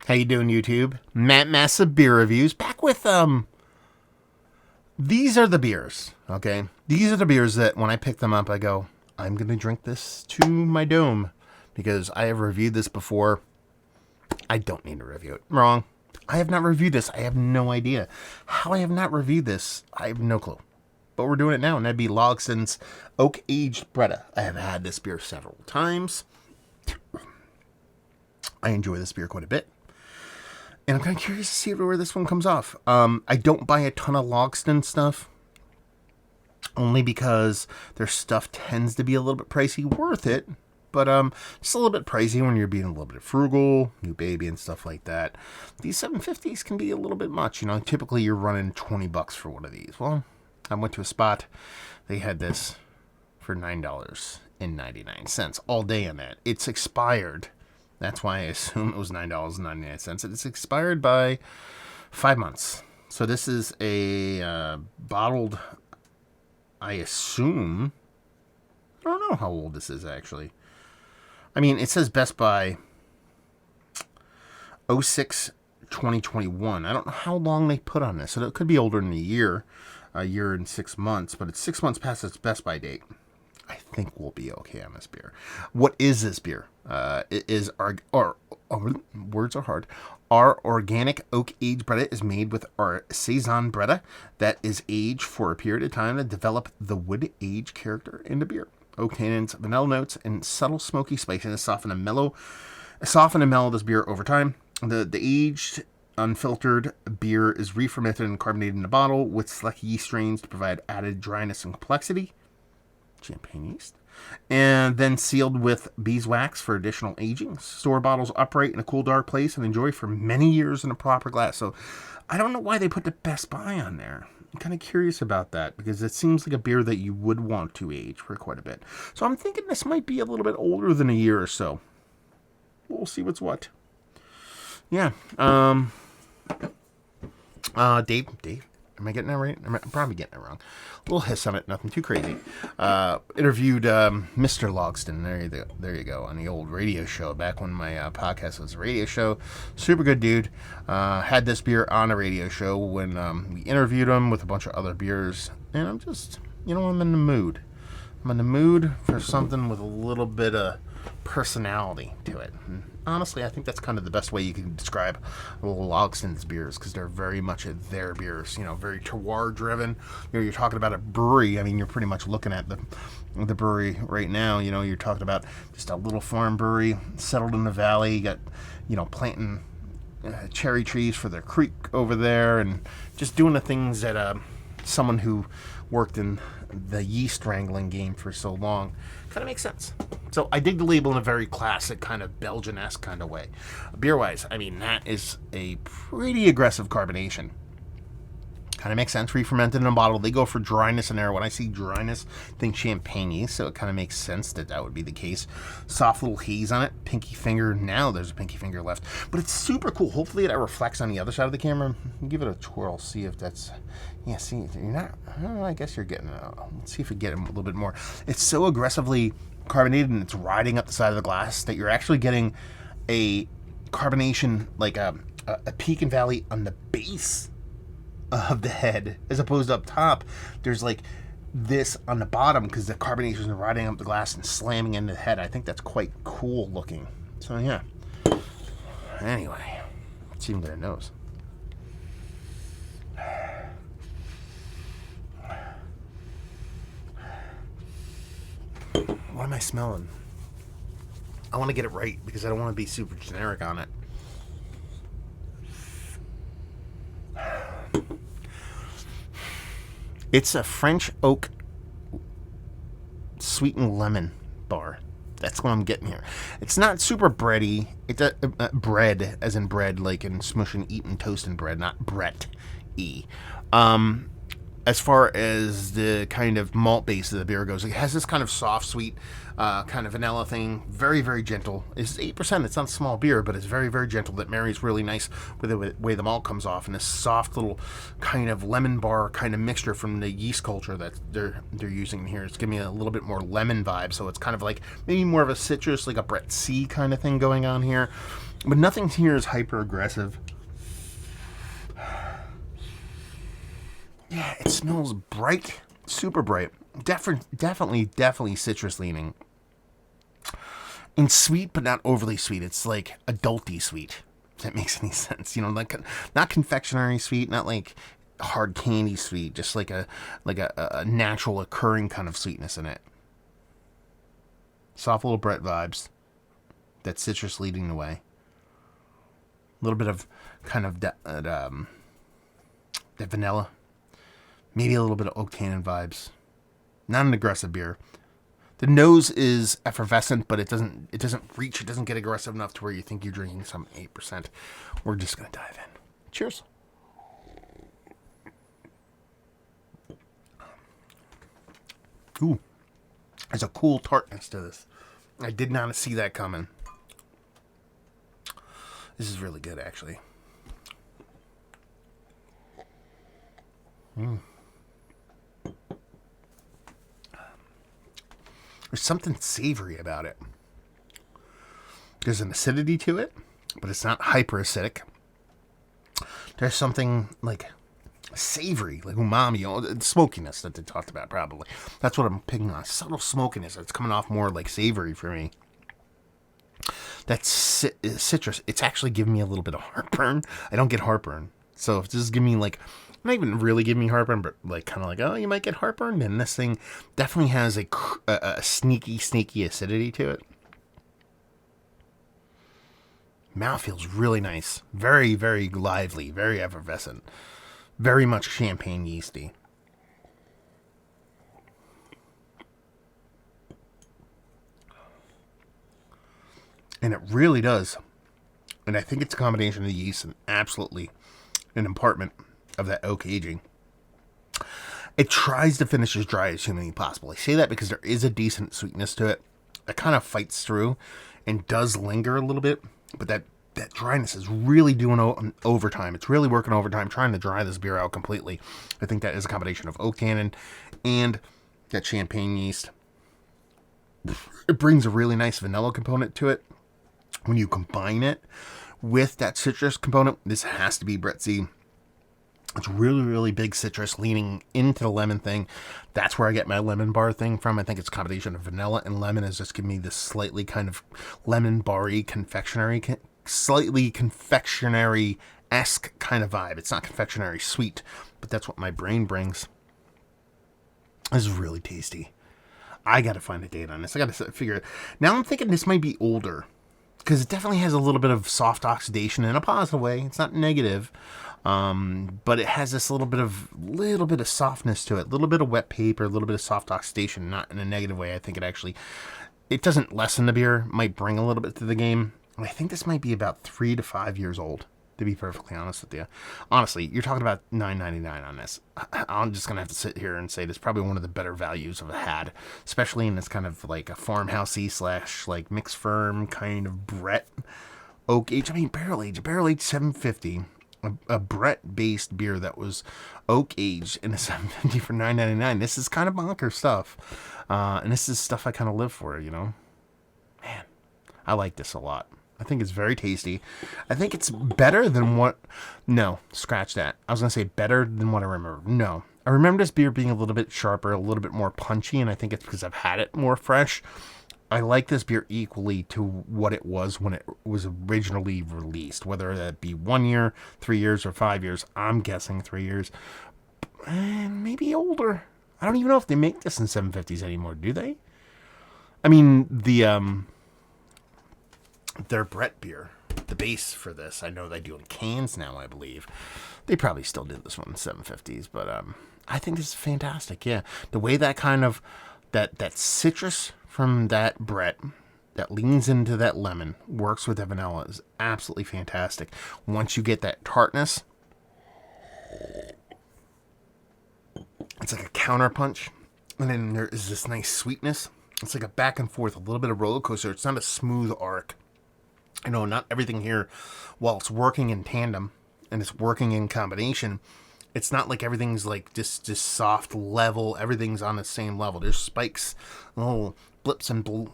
How you doing, YouTube? Matt Massive Beer Reviews. Back with, these are the beers, okay? These are the beers that when I pick them up, I go, I'm going to drink this to my dome. Because I have reviewed this before. I don't need to review it. Wrong. I have not reviewed this. I have no idea. How I have not reviewed this, I have no clue. But we're doing it now, and that'd be Logsdon's Oak Aged Bretta. I have had this beer several times. I enjoy this beer quite a bit. And I'm kind of curious to see where this one comes off. I don't buy a ton of Logsdon stuff. Only because their stuff tends to be a little bit pricey. Worth it. But just a little bit pricey when you're being a little bit frugal. New baby and stuff like that. These 750s can be a little bit much. You know, typically you're running $20 for one of these. Well, I went to a spot. They had this for $9.99. All day on that. It's expired. That's why I assume it was $9.99. It's expired by 5 months. So this is a bottled, I assume. I don't know how old this is, actually. I mean, it says Best By 06/2021. I don't know how long they put on this. So it could be older than a year and 6 months. But it's 6 months past its Best By date. I think we'll be okay on this beer. What is this beer? It is words are hard. Our organic oak aged Bretta is made with our Saison Bretta that is aged for a period of time to develop the wood age character in the beer. Oak tannins, vanilla notes, and subtle smoky spiciness soften and mellow this beer over time. The aged unfiltered beer is re-fermented and carbonated in a bottle with select yeast strains to provide added dryness and complexity. Champagne yeast, and then sealed with beeswax for additional aging. Store bottles upright in a cool, dark place and enjoy for many years in a proper glass. So I don't know why they put the Best By on there. I'm kind of curious about that because it seems like a beer that you would want to age for quite a bit. So I'm thinking this might be a little bit older than a year or so. We'll see what's what. Yeah. Dave. Am I getting that right? I'm probably getting it wrong. A little hiss on it, nothing too crazy. Interviewed Mr. Logsdon. There you go. On the old radio show, back when my podcast was a radio show. Super good dude. Had this beer on a radio show when we interviewed him with a bunch of other beers. And I'm just, I'm in the mood. I'm in the mood for something with a little bit of personality to it. And honestly, I think that's kind of the best way you can describe Logsdon's beers because they're very much their beers, very terroir driven. You're talking about a brewery. I mean, you're pretty much looking at the brewery right now. You're talking about just a little farm brewery settled in the valley. You got, planting cherry trees for their creek over there and just doing the things that someone who worked in the yeast wrangling game for so long kind of makes sense. So I dig the label in a very classic kind of Belgian-esque kind of way. Beer-wise, I mean, that is a pretty aggressive carbonation. Kind of makes sense. Re-fermented in a bottle. They go for dryness in there. When I see dryness, I think champagne, so it kind of makes sense that would be the case. Soft little haze on it. Pinky finger. Now there's a pinky finger left. But it's super cool. Hopefully that reflects on the other side of the camera. Give it a twirl. See if that's... Yeah, see, you're not... I guess you're getting... Let's see if we get a little bit more. It's so aggressively carbonated and it's riding up the side of the glass that you're actually getting a carbonation, like a peak and valley on the base of the head as opposed to up top. There's like this on the bottom because the carbonation is riding up the glass and slamming into the head. I think that's quite cool looking. So yeah. Anyway, let's see what it knows. What am I smelling? I want to get it right because I don't want to be super generic on it. It's a French oak sweetened lemon bar. That's what I'm getting here. It's not super bready. It's bread, as in bread, like in smushing, eating, toasting bread, not Brett-y. as far as the kind of malt base of the beer goes, it has this kind of soft, sweet, kind of vanilla thing. Very, very gentle. It's 8%. It's not a small beer, but it's very, very gentle. That marries really nice with the way the malt comes off, and this soft little kind of lemon bar kind of mixture from the yeast culture that they're using here. It's giving me a little bit more lemon vibe, so it's kind of like maybe more of a citrus, like a Bretta kind of thing going on here. But nothing here is hyper aggressive. Yeah, it smells bright, super bright. Definitely citrus leaning. And sweet, but not overly sweet. It's like adulty sweet, if that makes any sense. You know, like not confectionery sweet, not like hard candy sweet, just like a natural occurring kind of sweetness in it. Soft little Brett vibes. That citrus leading the way. A little bit of kind of that vanilla. Maybe a little bit of oak tannin vibes. Not an aggressive beer. The nose is effervescent, but it doesn't reach. It doesn't get aggressive enough to where you think you're drinking some 8%. We're just gonna dive in. Cheers. Ooh, there's a cool tartness to this. I did not see that coming. This is really good, actually. There's something savory about it. There's an acidity to it, but it's not hyper acidic. There's something like savory, like umami, you know, the smokiness that they talked about probably. That's what I'm picking on. Subtle smokiness. It's coming off more like savory for me. That's citrus. It's actually giving me a little bit of heartburn. I don't get heartburn. So if this is giving me like, not even really giving me heartburn, but like kind of like, oh, you might get heartburn, then this thing definitely has a sneaky acidity to it. Mouth feels really nice. Very, very lively. Very effervescent. Very much champagne yeasty. And it really does. And I think it's a combination of the yeast and absolutely an impartment of that oak aging. It tries to finish as dry as humanly possible. I say that because there is a decent sweetness to it. It kind of fights through and does linger a little bit. But that dryness is really doing overtime. It's really working overtime, trying to dry this beer out completely. I think that is a combination of oak tannin and that champagne yeast. It brings a really nice vanilla component to it. When you combine it with that citrus component, this has to be Bretta. It's really, really big citrus leaning into the lemon thing. That's where I get my lemon bar thing from. I think it's a combination of vanilla and lemon is just giving me this slightly kind of lemon bar-y slightly confectionery-esque kind of vibe. It's not confectionery sweet, but that's what my brain brings. This is really tasty. I got to find a date on this. I got to figure it. Now I'm thinking this might be older because it definitely has a little bit of soft oxidation in a positive way. It's not negative. But it has this little bit of softness to it, a little bit of wet paper, a little bit of soft oxidation, not in a negative way. I think it doesn't lessen the beer, might bring a little bit to the game. I think this might be about 3 to 5 years old, to be perfectly honest with you. Honestly, you're talking about $9.99 on this. I'm just gonna have to sit here and say this is probably one of the better values I've had, especially in this kind of like a farmhousey / like mixed firm kind of Brett oak age. I mean barrel age 750. A Brett-based beer that was oak-aged in a 750 for $9.99. This is kind of bonker stuff. And this is stuff I kind of live for, you know? Man, I like this a lot. I think it's very tasty. I think it's better than what... No, scratch that. I was going to say better than what I remember. No. I remember this beer being a little bit sharper, a little bit more punchy, and I think it's because I've had it more fresh. I like this beer equally to what it was when it was originally released, whether that be 1 year, 3 years, or 5 years. I'm guessing 3 years. And maybe older. I don't even know if they make this in 750s anymore, do they? I mean, their Brett beer, the base for this, I know they do in cans now, I believe. They probably still do this one in 750s, but I think this is fantastic, yeah. The way that kind of, that citrus from that Brett that leans into that lemon, works with the vanilla, is absolutely fantastic. Once you get that tartness, It's like a counterpunch. And then there is this nice sweetness. It's like a back and forth, a little bit of roller coaster. It's not a smooth arc. You know, not everything here, while it's working in tandem and it's working in combination, it's not like everything's like just soft level. Everything's on the same level. There's spikes, little blips and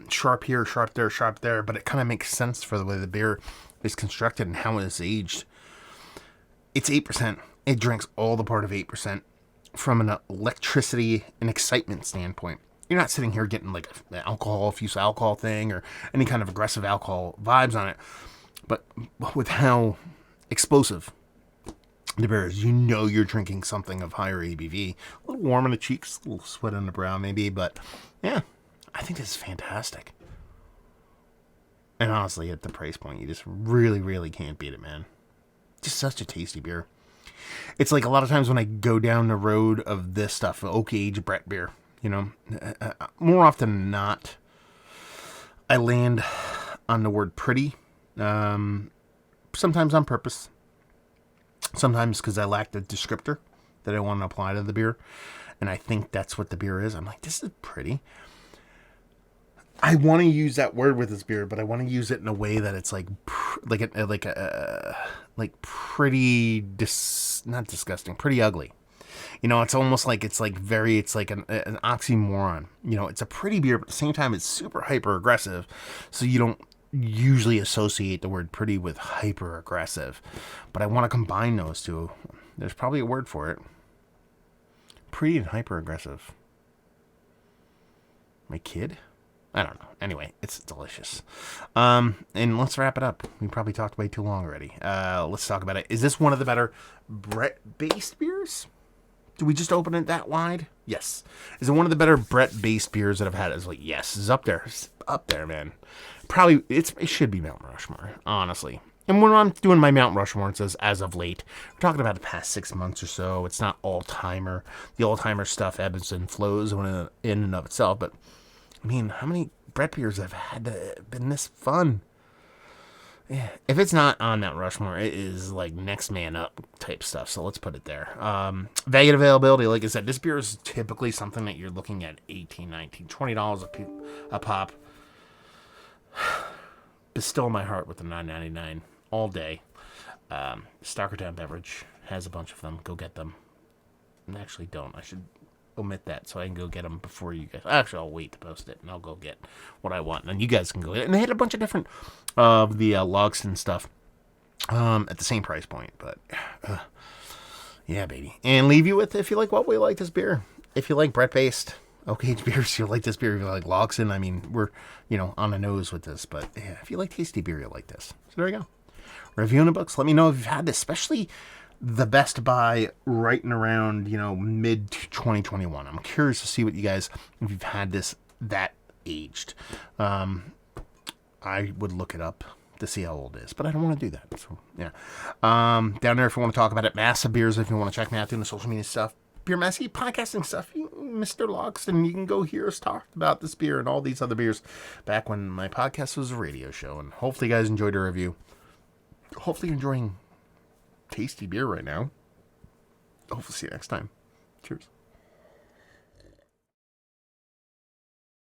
sharp here, sharp there. But it kind of makes sense for the way the beer is constructed and how it is aged. It's 8%. It drinks all the part of 8% from an electricity and excitement standpoint. You're not sitting here getting like an alcohol, fuse alcohol thing or any kind of aggressive alcohol vibes on it. But with how explosive the beer is, you know you're drinking something of higher ABV. A little warm in the cheeks, a little sweat on the brow maybe. But yeah, I think this is fantastic. And honestly, at the price point, you just really, really can't beat it, man. Just such a tasty beer. It's like a lot of times when I go down the road of this stuff, oak age Brett beer, you know, more often than not, I land on the word pretty. Sometimes on purpose. Sometimes because I lack the descriptor that I want to apply to the beer. And I think that's what the beer is. I'm like, this is pretty. I want to use that word with this beer, but I want to use it in a way that it's pretty not disgusting, pretty ugly. You know, it's almost like it's like an oxymoron. You know, it's a pretty beer, but at the same time, it's super hyper aggressive. So you don't usually associate the word pretty with hyper aggressive, but I want to combine those two. There's probably a word for it. Pretty and hyper aggressive. My kid? I don't know. Anyway, it's delicious. And let's wrap it up. We probably talked way too long already. Let's talk about it. Is this one of the better Brett-based beers? Do we just open it that wide? Yes. Is it one of the better Brett-based beers that I've had? It's like, yes, it's up there. It's up there, man. Probably, it should be Mount Rushmore, honestly. And when I'm doing my Mount Rushmore, it says as of late. We're talking about the past 6 months or so. It's not all-timer. The all-timer stuff ebbs and flows in and of itself, but I mean, how many Brett beers have been this fun? Yeah. If it's not on Mount Rushmore, it is like next man up type stuff. So let's put it there. Value and availability, like I said, this beer is typically something that you're looking at $18, $19, $20 a pop. Bestow my heart with the $9.99 all day. Starkertown Beverage has a bunch of them. Go get them. Actually, don't. I should omit that so I can go get them before you guys. Actually, I'll wait to post it and I'll go get what I want, and then you guys can go get it. And they had a bunch of different of the Logsdon stuff at the same price point, but yeah, baby. And leave you with, if you like what we like this beer, if you like Brett based oak age beers, you like this beer. If you like Logsdon, I mean, we're on the nose with this, but yeah, if you like tasty beer, you'll like this. So there you go. Reviewing the books. Let me know if you've had this, especially the Best Buy right and around, mid 2021. I'm curious to see what you guys, if you've had this that aged. I would look it up to see how old it is, but I don't want to do that. So, yeah. Down there, if you want to talk about it, Massive Beers, if you want to check me out doing the social media stuff, Beer Messy, podcasting stuff, Mr. Logsdon, you can go hear us talk about this beer and all these other beers back when my podcast was a radio show. And hopefully you guys enjoyed the review. Hopefully you're enjoying tasty beer right now. Hopefully see you next time. Cheers.